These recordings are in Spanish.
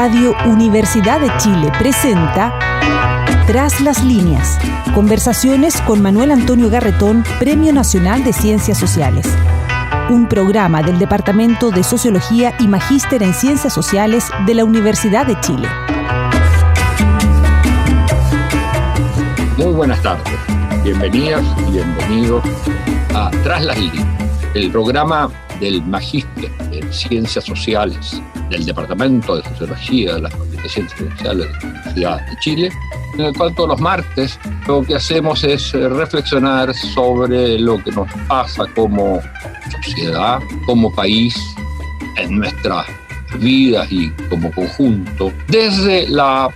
Radio Universidad de Chile presenta Tras las líneas. Conversaciones con Manuel Antonio Garretón, Premio Nacional de Ciencias Sociales. Un programa del Departamento de Sociología y Magíster en Ciencias Sociales de la Universidad de Chile. Muy buenas tardes. Bienvenidas y bienvenidos a Tras las líneas, el programa del Magíster en Ciencias Sociales del Departamento de Sociología de la Facultad de Ciencias Sociales de la Universidad de Chile, en el cual todos los martes lo que hacemos es reflexionar sobre lo que nos pasa como sociedad, como país, en nuestras vidas y como conjunto, desde la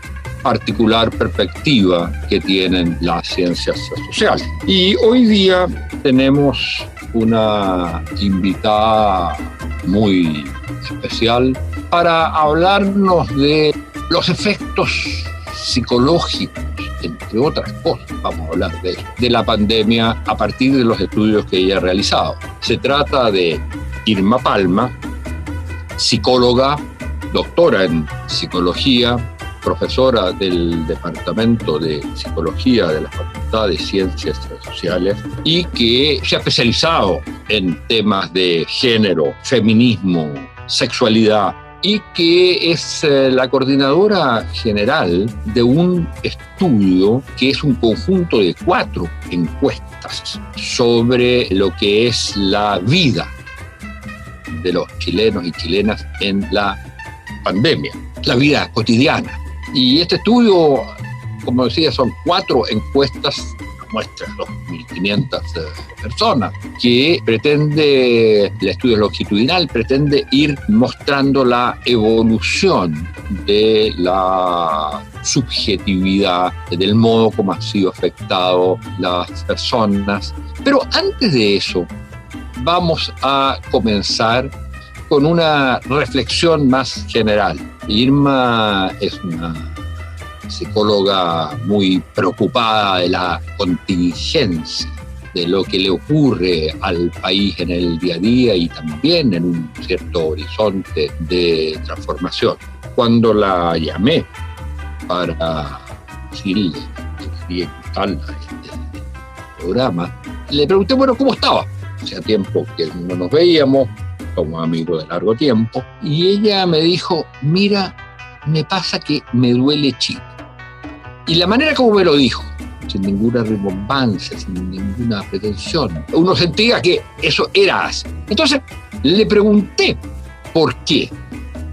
particular perspectiva que tienen las ciencias sociales. Y hoy día tenemos una invitada muy especial para hablarnos de los efectos psicológicos, entre otras cosas, vamos a hablar de eso, de la pandemia a partir de los estudios que ella ha realizado. Se trata de Irma Palma, psicóloga, doctora en psicología, profesora del Departamento de Psicología de la Facultad de Ciencias Sociales y que se ha especializado en temas de género, feminismo, sexualidad y que es la coordinadora general de un estudio que es un conjunto de 4 encuestas sobre lo que es la vida de los chilenos y chilenas en la pandemia, la vida cotidiana. Y este estudio, como decía, son 4 encuestas, muestras 2.500 personas, que pretende, el estudio longitudinal, pretende ir mostrando la evolución de la subjetividad, del modo como han sido afectadas las personas. Pero antes de eso, vamos a comenzar con una reflexión más general. Irma es una psicóloga muy preocupada de la contingencia, de lo que le ocurre al país en el día a día y también en un cierto horizonte de transformación. Cuando la llamé para decirle que quería invitarla a este programa, le pregunté, bueno, ¿cómo estaba? Hacía tiempo que no nos veíamos, como amigos de largo tiempo, y ella me dijo, mira, me pasa que me duele Chile. Y la manera como me lo dijo, sin ninguna rimbombancia, sin ninguna pretensión, uno sentía que eso era así. Entonces le pregunté por qué.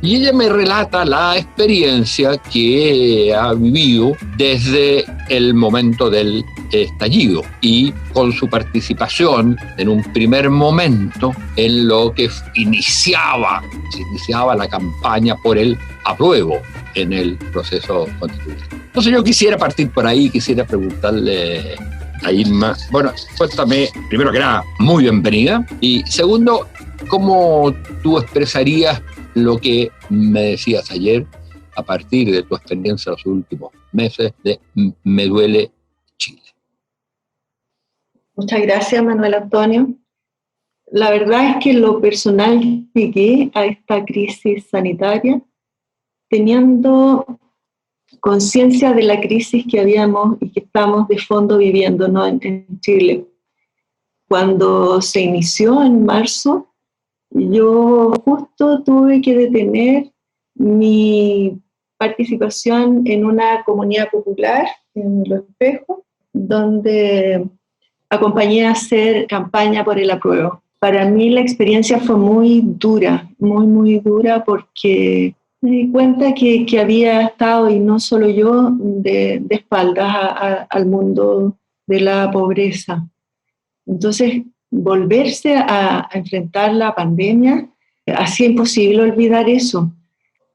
Y ella me relata la experiencia que ha vivido desde el momento del estallido y con su participación en un primer momento en lo que se iniciaba la campaña por el apruebo en el proceso constitucional. Entonces yo quisiera partir por ahí, quisiera preguntarle a Irma, bueno, cuéntame, primero que nada, muy bienvenida, y segundo, ¿cómo tú expresarías lo que me decías ayer a partir de tu experiencia en los últimos meses de Me duele Chile? Muchas gracias, Manuel Antonio. La verdad es que en lo personal llegué a esta crisis sanitaria teniendo conciencia de la crisis que habíamos y que estamos de fondo viviendo, ¿no? en Chile. Cuando se inició en marzo, yo justo tuve que detener mi participación en una comunidad popular en Los Espejos, donde acompañé a hacer campaña por el apruebo. Para mí la experiencia fue muy dura, muy dura, porque me di cuenta que había estado, y no solo yo, de espaldas al mundo de la pobreza. Entonces, volverse a enfrentar la pandemia hacía imposible olvidar eso.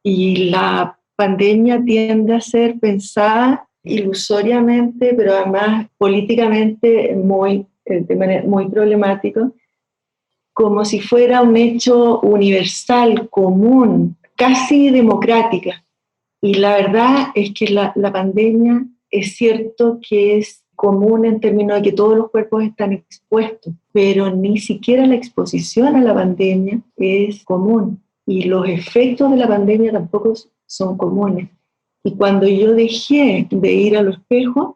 Y la pandemia tiende a ser pensada ilusoriamente, pero además políticamente muy problemático, como si fuera un hecho universal, común, casi democrática. Y la verdad es que la pandemia es cierto que es común en términos de que todos los cuerpos están expuestos, pero ni siquiera la exposición a la pandemia es común. Y los efectos de la pandemia tampoco son comunes. Y cuando yo dejé de ir a los espejos,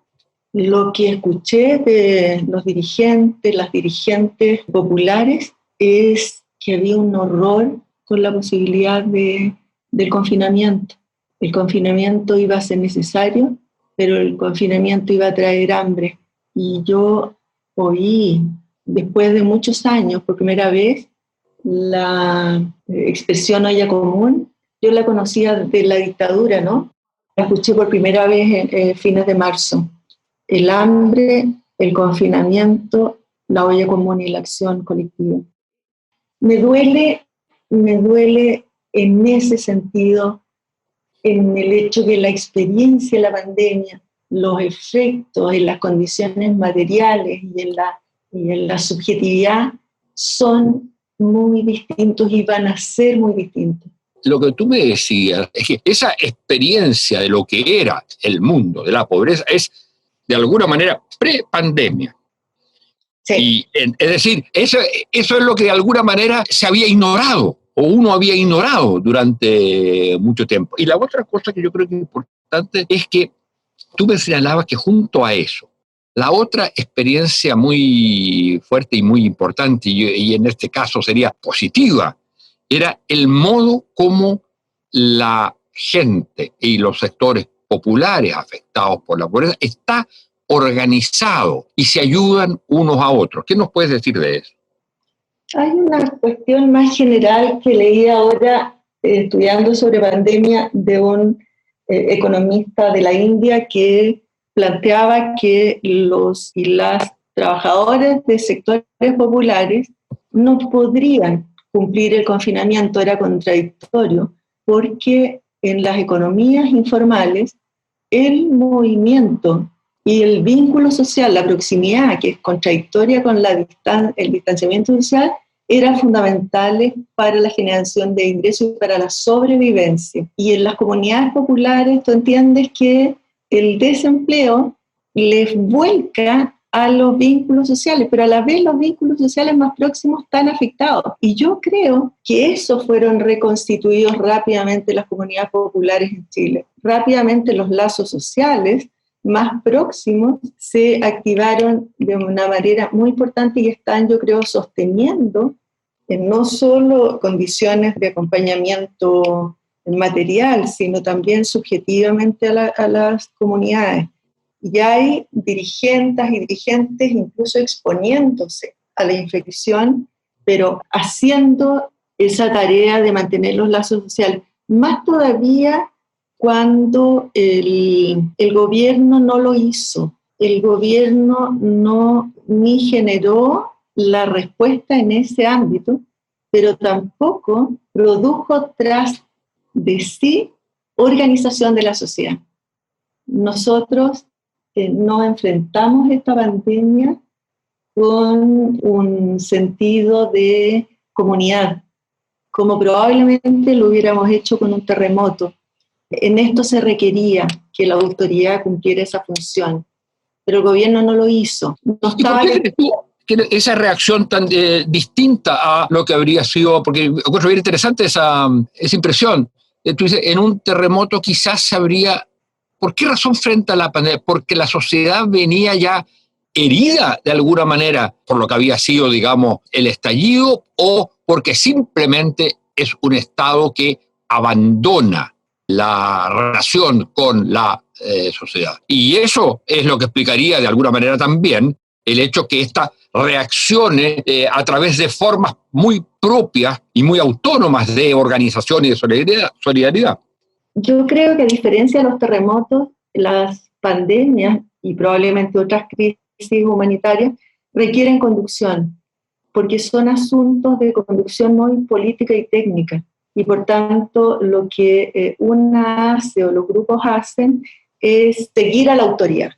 lo que escuché de los dirigentes, las dirigentes populares, es que había un horror con la posibilidad del confinamiento. El confinamiento iba a ser necesario, pero el confinamiento iba a traer hambre. Y yo oí, después de muchos años, por primera vez, la expresión olla común. Yo la conocía de la dictadura, ¿no? La escuché por primera vez en fines de marzo. El hambre, el confinamiento, la olla común y la acción colectiva. Me duele en ese sentido, en el hecho que la experiencia de la pandemia, los efectos en las condiciones materiales y en la subjetividad son muy distintos y van a ser muy distintos. Lo que tú me decías es que esa experiencia de lo que era el mundo de la pobreza es, de alguna manera, pre-pandemia. Sí. Y, es decir, eso es lo que de alguna manera se había ignorado, o uno había ignorado durante mucho tiempo. Y la otra cosa que yo creo que es importante es que tú me señalabas que junto a eso, la otra experiencia muy fuerte y muy importante, y en este caso sería positiva, era el modo como la gente y los sectores populares afectados por la pobreza está organizado y se ayudan unos a otros. ¿Qué nos puedes decir de eso? Hay una cuestión más general que leí ahora estudiando sobre pandemia de un economista de la India que planteaba que los y las trabajadores de sectores populares no podrían cumplir el confinamiento, era contradictorio, porque en las economías informales el movimiento y el vínculo social, la proximidad, que es contradictoria con el distanciamiento social, eran fundamentales para la generación de ingresos y para la sobrevivencia. Y en las comunidades populares tú entiendes que el desempleo les vuelca a los vínculos sociales, pero a la vez los vínculos sociales más próximos están afectados. Y yo creo que esos fueron reconstituidos rápidamente las comunidades populares en Chile. Rápidamente los lazos sociales más próximos se activaron de una manera muy importante y están, yo creo, sosteniendo no solo condiciones de acompañamiento material, sino también subjetivamente a las comunidades. Y hay dirigentes y dirigentes incluso exponiéndose a la infección, pero haciendo esa tarea de mantener los lazos sociales. Más todavía cuando el gobierno no lo hizo. El gobierno no ni generó la respuesta en ese ámbito, pero tampoco produjo tras de sí organización de la sociedad. Nosotros nos enfrentamos esta pandemia con un sentido de comunidad, como probablemente lo hubiéramos hecho con un terremoto. En esto se requería que la autoridad cumpliera esa función, pero el gobierno no lo hizo. No estaba... ¿Y por qué crees tú que esa reacción tan distinta a lo que habría sido? Porque encuentro bien interesante esa impresión. Tú dices, en un terremoto quizás se habría... ¿Por qué razón frente a la pandemia? Porque la sociedad venía ya herida de alguna manera por lo que había sido, digamos, el estallido, o porque simplemente es un Estado que abandona la relación con la sociedad. Y eso es lo que explicaría de alguna manera también el hecho que esta reaccione a través de formas muy propias y muy autónomas de organización y de solidaridad. Yo creo que a diferencia de los terremotos, las pandemias y probablemente otras crisis humanitarias requieren conducción, porque son asuntos de conducción muy política y técnica. Y por tanto, lo que una hace o los grupos hacen es seguir a la autoridad.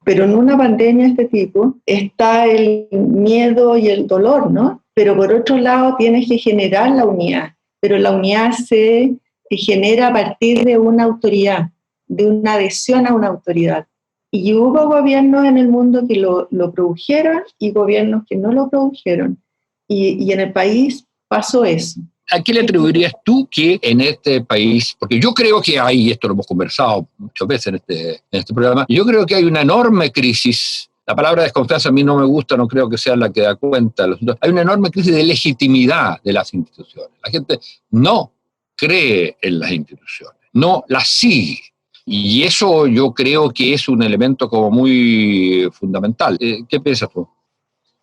Pero en una pandemia de este tipo está el miedo y el dolor, ¿no? Pero por otro lado tienes que generar la unidad, pero la unidad se genera a partir de una autoridad, de una adhesión a una autoridad. Y hubo gobiernos en el mundo que lo produjeron y gobiernos que no lo produjeron. Y en el país pasó eso. ¿A qué le atribuirías tú que en este país, porque yo creo que hay, esto lo hemos conversado muchas veces en este programa, yo creo que hay una enorme crisis, la palabra desconfianza a mí no me gusta, no creo que sea la que da cuenta, hay una enorme crisis de legitimidad de las instituciones. La gente no cree en las instituciones, no las sigue. Y eso yo creo que es un elemento como muy fundamental. ¿Qué piensas tú?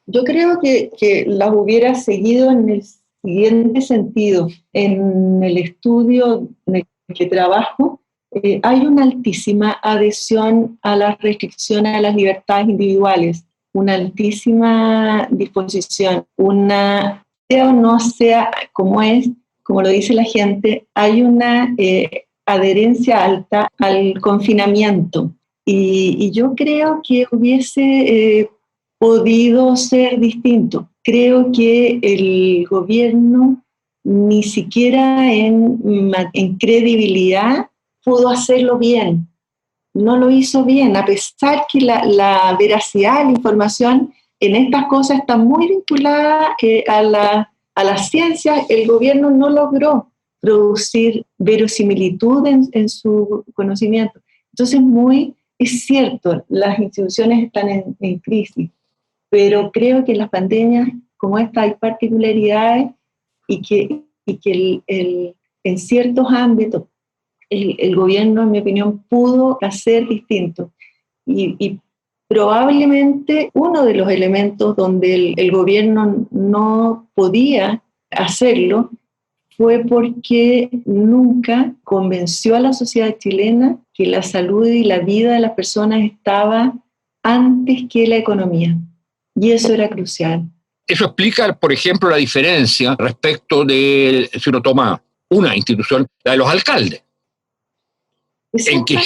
Yo creo que las hubiera seguido en el siguiente sentido. En el estudio en el que trabajo, hay una altísima adhesión a las restricciones a las libertades individuales, una altísima disposición, una, sea o no sea como es, como lo dice la gente, hay una adherencia alta al confinamiento. Y yo creo que hubiese podido ser distinto. Creo que el gobierno ni siquiera en credibilidad pudo hacerlo bien. No lo hizo bien, a pesar que la veracidad de la información en estas cosas está muy vinculada a la ciencia. El gobierno no logró producir verosimilitud en su conocimiento. Entonces, es cierto, las instituciones están en crisis, pero creo que en las pandemias como esta hay particularidades y que en ciertos ámbitos el gobierno, en mi opinión, pudo hacer distinto. Y probablemente uno de los elementos donde el gobierno no podía hacerlo fue porque nunca convenció a la sociedad chilena que la salud y la vida de las personas estaba antes que la economía. Y eso era crucial. Eso explica, por ejemplo, la diferencia respecto de, si uno toma una institución, la de los alcaldes, en que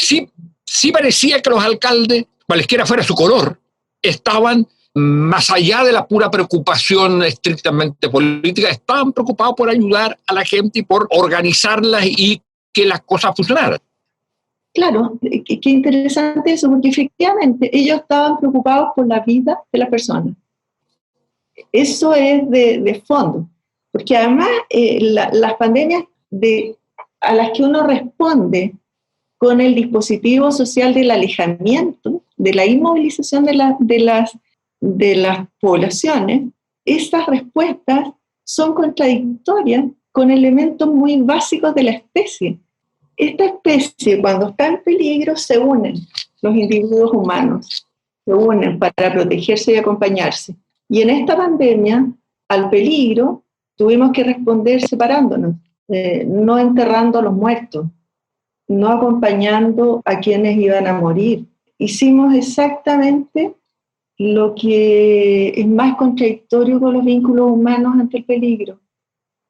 sí parecía que los alcaldes, cualesquiera fuera su color, estaban más allá de la pura preocupación estrictamente política, estaban preocupados por ayudar a la gente y por organizarlas y que las cosas funcionaran. Claro, qué interesante eso, porque efectivamente ellos estaban preocupados por la vida de la persona. Eso es de fondo, porque además las pandemias a las que uno responde con el dispositivo social del alejamiento, de la inmovilización de las poblaciones, esas respuestas son contradictorias con elementos muy básicos de la especie. Esta especie, cuando está en peligro, se unen, los individuos humanos, se unen para protegerse y acompañarse. Y en esta pandemia, al peligro, tuvimos que responder separándonos, no enterrando a los muertos, no acompañando a quienes iban a morir. Hicimos exactamente lo que es más contradictorio con los vínculos humanos ante el peligro.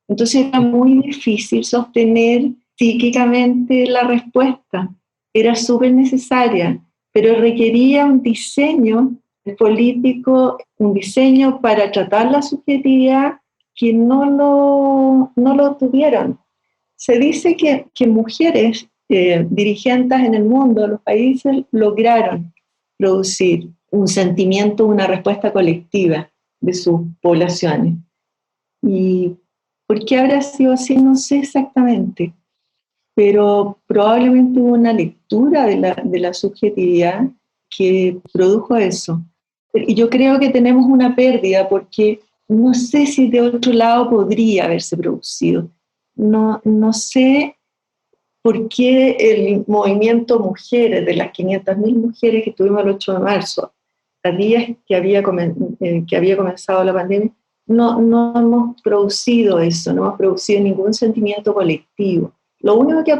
Entonces era muy difícil sostener psíquicamente la respuesta. Era súper necesaria, pero requería un diseño político, un diseño para tratar la subjetividad que no lo tuvieron. Se dice que mujeres dirigentes en el mundo, los países, lograron producir un sentimiento, una respuesta colectiva de sus poblaciones. ¿Y por qué habrá sido así? No sé exactamente, pero probablemente hubo una lectura de la subjetividad que produjo eso. Y yo creo que tenemos una pérdida porque no sé si de otro lado podría haberse producido. No sé por qué el movimiento Mujeres, de las 500.000 mujeres que tuvimos el 8 de marzo, a días que había comenzado la pandemia, no hemos producido eso, no hemos producido ningún sentimiento colectivo. Lo único que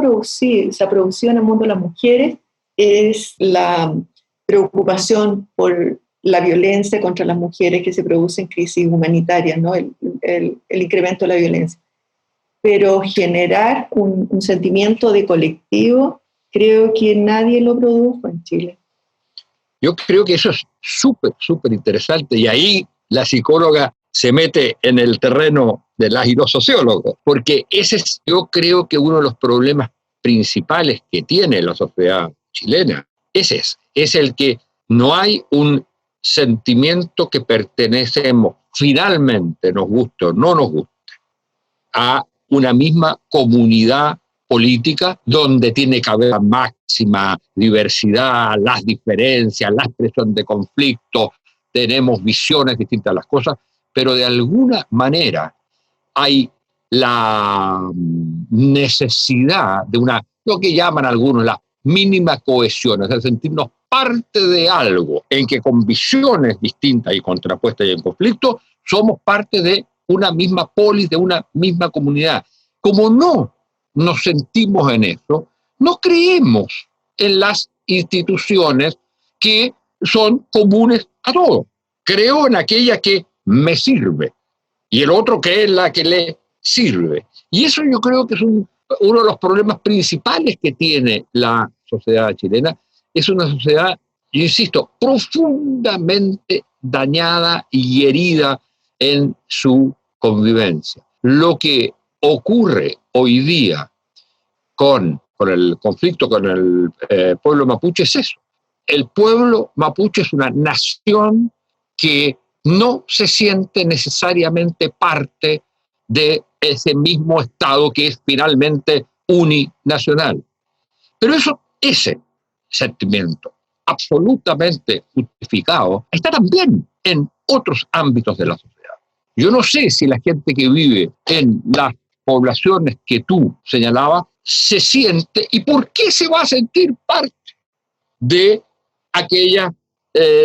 se ha producido en el mundo de las mujeres es la preocupación por la violencia contra las mujeres que se produce en crisis humanitarias, ¿no? El incremento de la violencia. Pero generar un sentimiento de colectivo, creo que nadie lo produjo en Chile. Yo creo que eso es súper interesante, y ahí la psicóloga se mete en el terreno de las y los sociólogos, porque ese es, yo creo que uno de los problemas principales que tiene la sociedad chilena, es el que no hay un sentimiento que pertenecemos, finalmente, nos guste o no nos guste, a una misma comunidad política donde tiene que haber máxima diversidad, las diferencias, la expresión de conflicto, tenemos visiones distintas de las cosas, pero de alguna manera hay la necesidad de lo que llaman algunos la mínima cohesión, es decir, sentirnos parte de algo en que con visiones distintas y contrapuestas y en conflicto somos parte de una misma polis, de una misma comunidad. Como no nos sentimos en eso, no creemos en las instituciones que son comunes a todos. Creo en aquella que me sirve y el otro cree en la que le sirve. Y eso yo creo que es uno de los problemas principales que tiene la sociedad chilena. Es una sociedad, yo insisto, profundamente dañada y herida en su convivencia. Lo que ocurre hoy día con el conflicto con el pueblo mapuche es eso. El pueblo mapuche es una nación que no se siente necesariamente parte de ese mismo Estado que es finalmente uninacional. Pero ese sentimiento absolutamente justificado está también en otros ámbitos de la sociedad. Yo no sé si la gente que vive en las poblaciones que tú señalabas se siente, y por qué se va a sentir parte de aquellos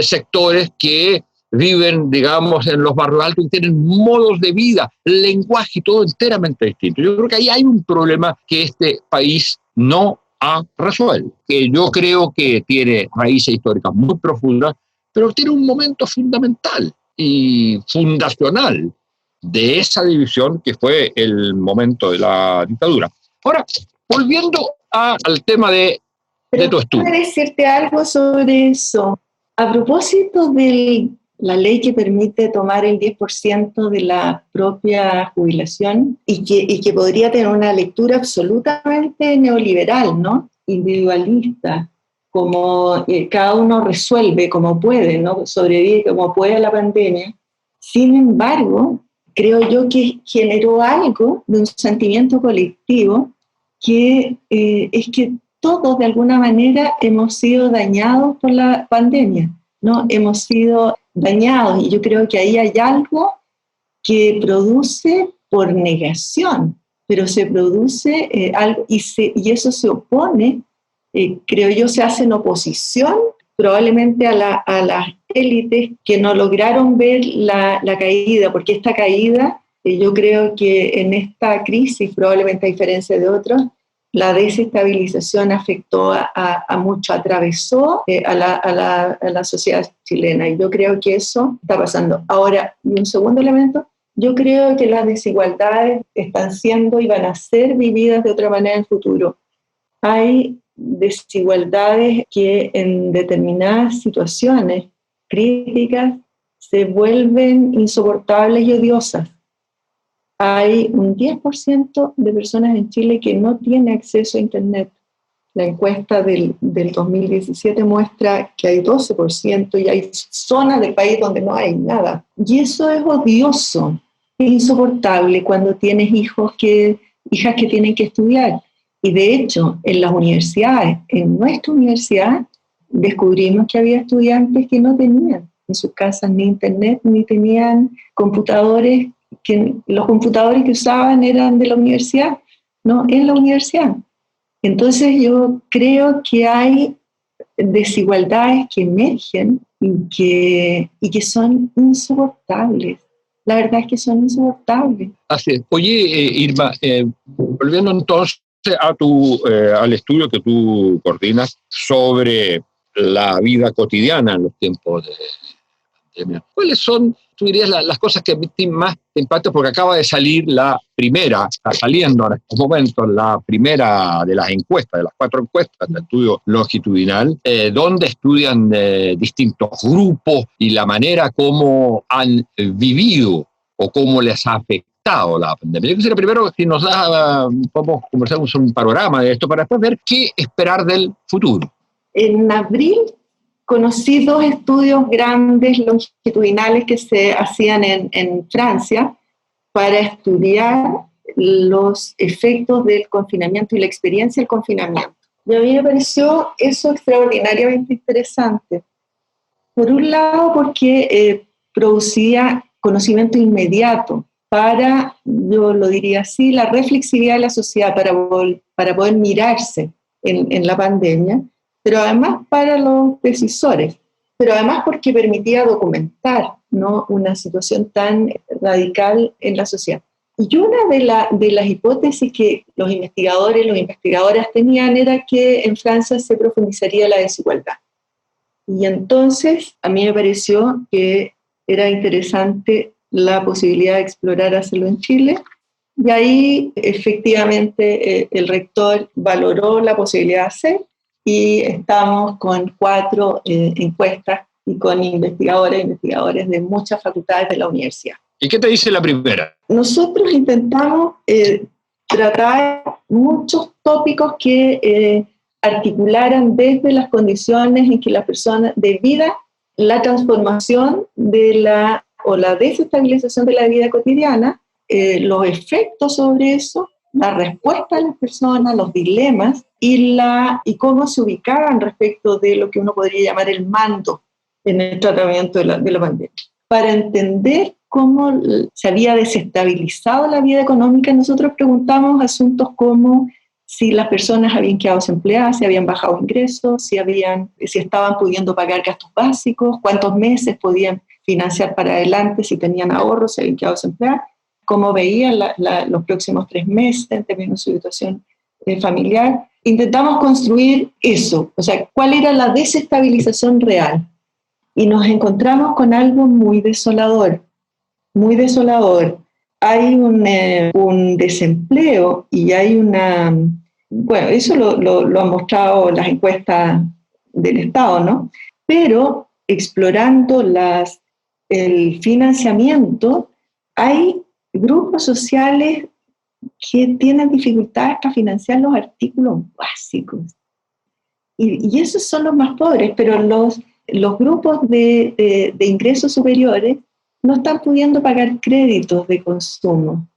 sectores que viven, digamos, en los barrios altos y tienen modos de vida, lenguaje y todo enteramente distinto. Yo creo que ahí hay un problema que este país no ha resuelto, que yo creo que tiene raíces históricas muy profundas, pero tiene un momento fundamental y fundacional de esa división que fue el momento de la dictadura. Ahora, volviendo al tema de tu estudio. ¿Puedo decirte algo sobre eso? A propósito de la ley que permite tomar el 10% de la propia jubilación y que podría tener una lectura absolutamente neoliberal, ¿no? Individualista, como cada uno resuelve como puede, ¿no? Sobrevive como puede a la pandemia. Sin embargo, creo yo que generó algo de un sentimiento colectivo que es que todos de alguna manera hemos sido dañados por la pandemia, ¿no? Hemos sido dañados y yo creo que ahí hay algo que produce por negación, pero se produce algo y eso se opone, creo yo, se hace en oposición probablemente a las élites que no lograron ver la caída, porque esta caída, yo creo que en esta crisis, probablemente a diferencia de otros, la desestabilización afectó a mucho, atravesó a la sociedad chilena, y yo creo que eso está pasando. Ahora, y un segundo elemento, yo creo que las desigualdades están siendo y van a ser vividas de otra manera en el futuro. Hay desigualdades que en determinadas situaciones críticas se vuelven insoportables y odiosas. Hay un 10% de personas en Chile que no tiene acceso a Internet. La encuesta del 2017 muestra que hay 12% y hay zonas del país donde no hay nada. Y eso es odioso, es insoportable cuando tienes hijas que tienen que estudiar. Y de hecho, en las universidades, en nuestra universidad, descubrimos que había estudiantes que no tenían en sus casas ni Internet, ni tenían computadores, que los computadores que usaban eran de la universidad, no en la universidad. Entonces yo creo que hay desigualdades que emergen y que son insoportables. La verdad es que son insoportables. Así es. Oye, Irma, volviendo entonces al estudio que tú coordinas sobre la vida cotidiana en los tiempos de pandemia, ¿cuáles son, tú dirías, las cosas que a ti más te impactan? Porque acaba de salir está saliendo en estos momentos la primera de las encuestas, de las 4 encuestas del estudio longitudinal, donde estudian distintos grupos y la manera como han vivido o cómo les ha afectado la pandemia. Yo quisiera primero, si nos da, podemos conversar un panorama de esto para después ver qué esperar del futuro. En abril conocí 2 estudios grandes longitudinales que se hacían en Francia para estudiar los efectos del confinamiento y la experiencia del confinamiento. Y a mí me pareció eso extraordinariamente interesante. Por un lado, porque producía conocimiento inmediato para, yo lo diría así, la reflexividad de la sociedad para poder mirarse en la pandemia, pero además para los decisores, pero además porque permitía documentar, ¿no?, una situación tan radical en la sociedad. Y una de las hipótesis que los investigadores, las investigadoras tenían era que en Francia se profundizaría la desigualdad. Y entonces a mí me pareció que era interesante la posibilidad de explorar hacerlo en Chile. Y ahí efectivamente el rector valoró la posibilidad de hacer y estamos con 4 encuestas y con investigadores e investigadores de muchas facultades de la universidad. ¿Y qué te dice la primera? Nosotros intentamos tratar muchos tópicos que articularan desde las condiciones en que la persona de vida, la transformación o la desestabilización de la vida cotidiana, los efectos sobre eso, la respuesta de las personas, los dilemas y cómo se ubicaban respecto de lo que uno podría llamar el mando en el tratamiento de la pandemia. Para entender cómo se había desestabilizado la vida económica, nosotros preguntamos asuntos como si las personas habían quedado desempleadas, si habían bajado ingresos, si estaban pudiendo pagar gastos básicos, cuántos meses podían financiar para adelante, si tenían ahorros, si habían quedado desempleadas, cómo veían los próximos 3 meses en términos de su situación familiar. Intentamos construir eso, o sea, cuál era la desestabilización real. Y nos encontramos con algo muy desolador, muy desolador. Hay un desempleo y hay bueno, eso lo han mostrado las encuestas del Estado, ¿no? Pero explorando el financiamiento, hay grupos sociales que tienen dificultades para financiar los artículos básicos. Y esos son los más pobres, pero los grupos de ingresos superiores no están pudiendo pagar créditos de consumo.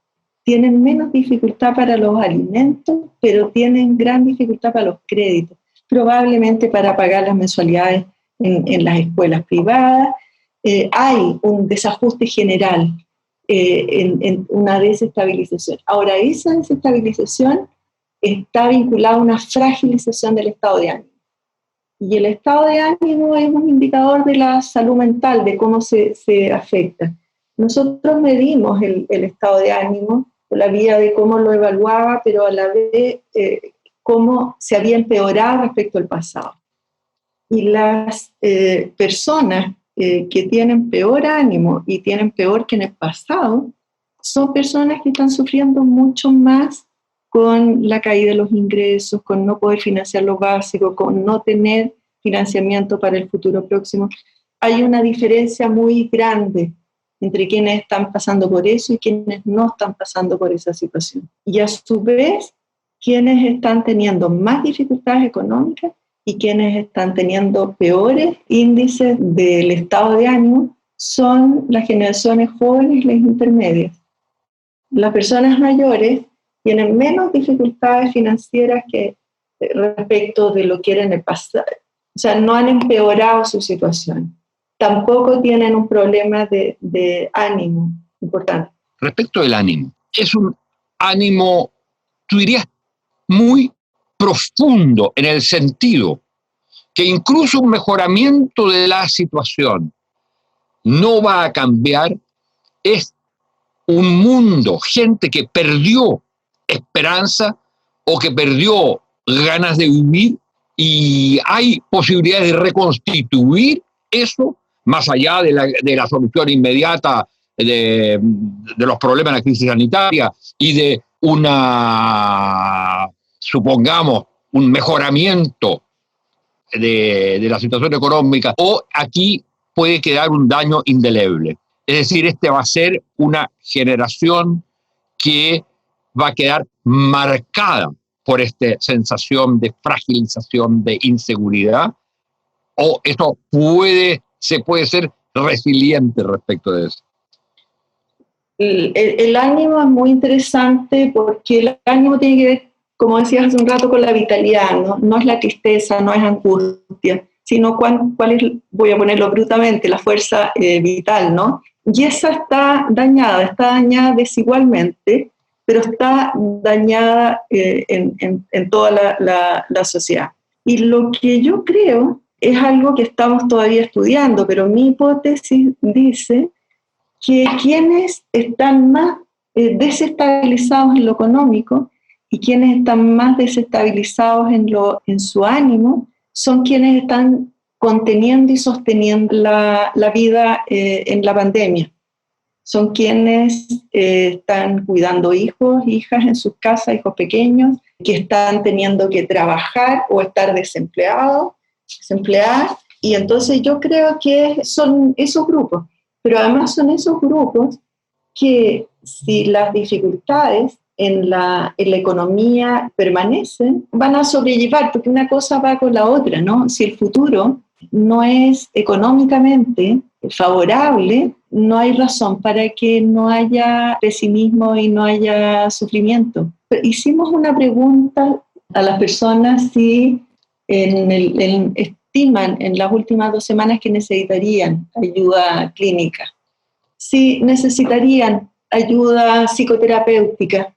Tienen menos dificultad para los alimentos, pero tienen gran dificultad para los créditos, probablemente para pagar las mensualidades en las escuelas privadas. Hay un desajuste general, en una desestabilización. Ahora, esa desestabilización está vinculada a una fragilización del estado de ánimo. Y el estado de ánimo es un indicador de la salud mental, de cómo se afecta. Nosotros medimos el estado de ánimo por la vía de cómo lo evaluaba, pero a la vez cómo se había empeorado respecto al pasado. Y las personas que tienen peor ánimo y tienen peor que en el pasado son personas que están sufriendo mucho más con la caída de los ingresos, con no poder financiar lo básico, con no tener financiamiento para el futuro próximo. Hay una diferencia muy grande entre quienes están pasando por eso y quienes no están pasando por esa situación. Y a su vez, quienes están teniendo más dificultades económicas y quienes están teniendo peores índices del estado de ánimo son las generaciones jóvenes y las intermedias. Las personas mayores tienen menos dificultades financieras que respecto de lo que era en el pasado. O sea, no han empeorado su situación. Tampoco tienen un problema de ánimo importante. Respecto del ánimo, es un ánimo, tú dirías, muy profundo en el sentido que incluso un mejoramiento de la situación no va a cambiar. Es un mundo, gente que perdió esperanza o que perdió ganas de vivir, y hay posibilidades de reconstituir eso más allá de la solución inmediata de los problemas de la crisis sanitaria y de supongamos, un mejoramiento de la situación económica, o aquí puede quedar un daño indeleble. Es decir, va a ser una generación que va a quedar marcada por esta sensación de fragilización, de inseguridad, o se puede ser resiliente respecto de eso. El ánimo es muy interesante porque el ánimo tiene que ver, como decías hace un rato, con la vitalidad, ¿no? No es la tristeza, no es angustia, sino cuál es, voy a ponerlo brutamente, la fuerza vital, ¿no? Y esa está dañada desigualmente, pero está dañada en toda la sociedad. Y lo que yo creo es algo que estamos todavía estudiando, pero mi hipótesis dice que quienes están más desestabilizados en lo económico y quienes están más desestabilizados en su ánimo son quienes están conteniendo y sosteniendo la vida en la pandemia. Son quienes están cuidando hijos, hijas en sus casas, hijos pequeños, que están teniendo que trabajar o estar desempleadas. Y entonces yo creo que son esos grupos. Pero además son esos grupos que, si las dificultades en la economía permanecen, van a sobrellevar, porque una cosa va con la otra, ¿no? Si el futuro no es económicamente favorable, no hay razón para que no haya pesimismo y no haya sufrimiento. Hicimos una pregunta a las personas si estiman en las últimas 2 semanas que necesitarían ayuda clínica, si necesitarían ayuda psicoterapéutica,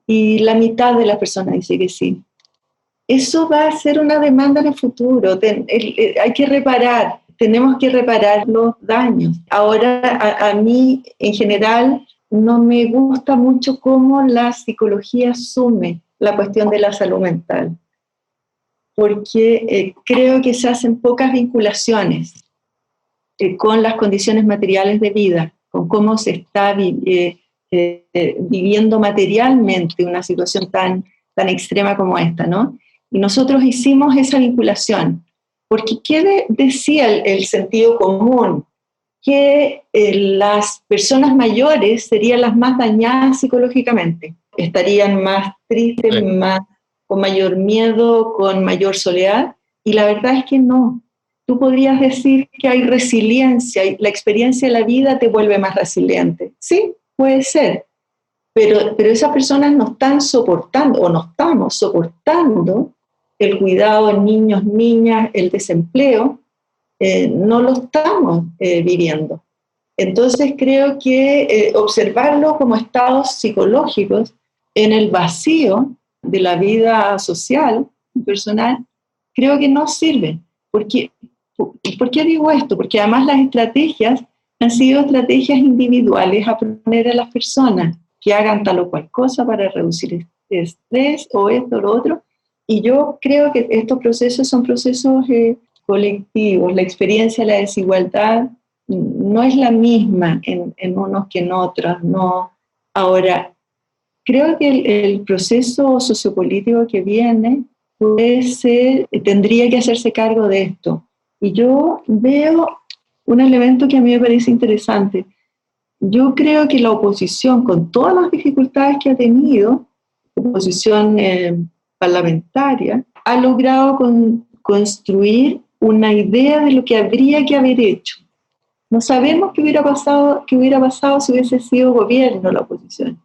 y la mitad de las personas dice que sí. Eso va a ser una demanda en el futuro. Hay que reparar, tenemos que reparar los daños. Ahora, a mí, en general, no me gusta mucho cómo la psicología asume la cuestión de la salud mental, porque creo que se hacen pocas vinculaciones con las condiciones materiales de vida, con cómo se está viviendo materialmente una situación tan extrema como esta, ¿no? Y nosotros hicimos esa vinculación, porque ¿qué decía el sentido común? Que las personas mayores serían las más dañadas psicológicamente, estarían más tristes, con mayor miedo, con mayor soledad, y la verdad es que no. Tú podrías decir que hay resiliencia, y la experiencia de la vida te vuelve más resiliente. Sí, puede ser, pero esas personas no están soportando, o no estamos soportando, el cuidado de niños, niñas, el desempleo, no lo estamos viviendo. Entonces creo que observarlo como estados psicológicos en el vacío de la vida social y personal, creo que no sirve. ¿Por qué digo esto? Porque además las estrategias han sido estrategias individuales a poner a las personas que hagan tal o cual cosa para reducir el estrés o esto o lo otro. Y yo creo que estos procesos son procesos colectivos. La experiencia de la desigualdad no es la misma en unos que en otros. No. Ahora, creo que el proceso sociopolítico que viene tendría que hacerse cargo de esto. Y yo veo un elemento que a mí me parece interesante. Yo creo que la oposición, con todas las dificultades que ha tenido, oposición parlamentaria, ha logrado construir una idea de lo que habría que haber hecho. No sabemos qué hubiera pasado si hubiese sido gobierno la oposición.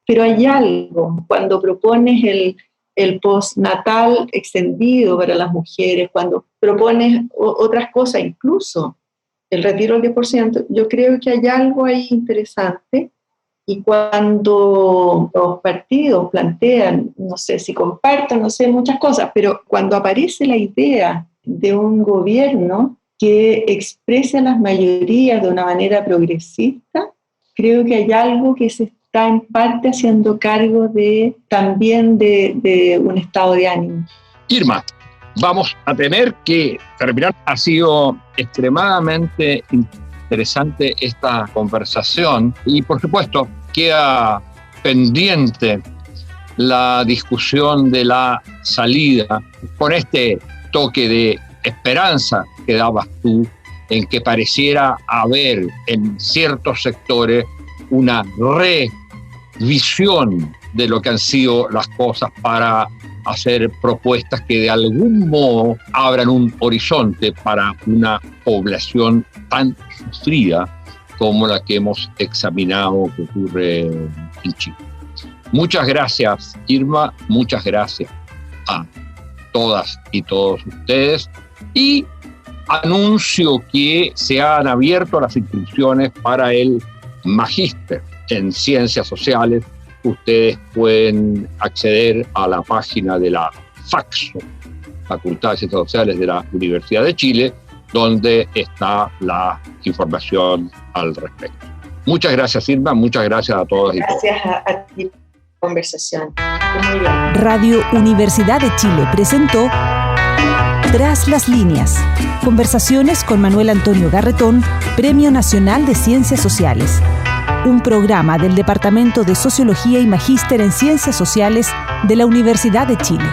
Pero hay algo, cuando propones el postnatal extendido para las mujeres, cuando propones otras cosas, incluso el retiro del 10%, yo creo que hay algo ahí interesante. Y cuando los partidos plantean, no sé si compartan, no sé, muchas cosas, pero cuando aparece la idea de un gobierno que exprese a las mayorías de una manera progresista, creo que hay algo que se está en parte haciendo cargo también de un estado de ánimo. Irma, vamos a tener que terminar. Ha sido extremadamente interesante esta conversación y, por supuesto, queda pendiente la discusión de la salida con este toque de esperanza que dabas tú, en que pareciera haber en ciertos sectores una revisión de lo que han sido las cosas para hacer propuestas que de algún modo abran un horizonte para una población tan sufrida como la que hemos examinado que ocurre en Chile. Muchas gracias, Irma, muchas gracias a todas y todos ustedes, y anuncio que se han abierto las inscripciones para el Magíster en Ciencias Sociales. Ustedes pueden acceder a la página de la FACSO, Facultad de Ciencias Sociales de la Universidad de Chile, donde está la información al respecto. Muchas gracias, Irma, muchas gracias a todos y todas. Gracias a ti por la conversación. Muy bien. Radio Universidad de Chile presentó Tras las líneas. Conversaciones con Manuel Antonio Garretón, Premio Nacional de Ciencias Sociales. Un programa del Departamento de Sociología y Magíster en Ciencias Sociales de la Universidad de Chile.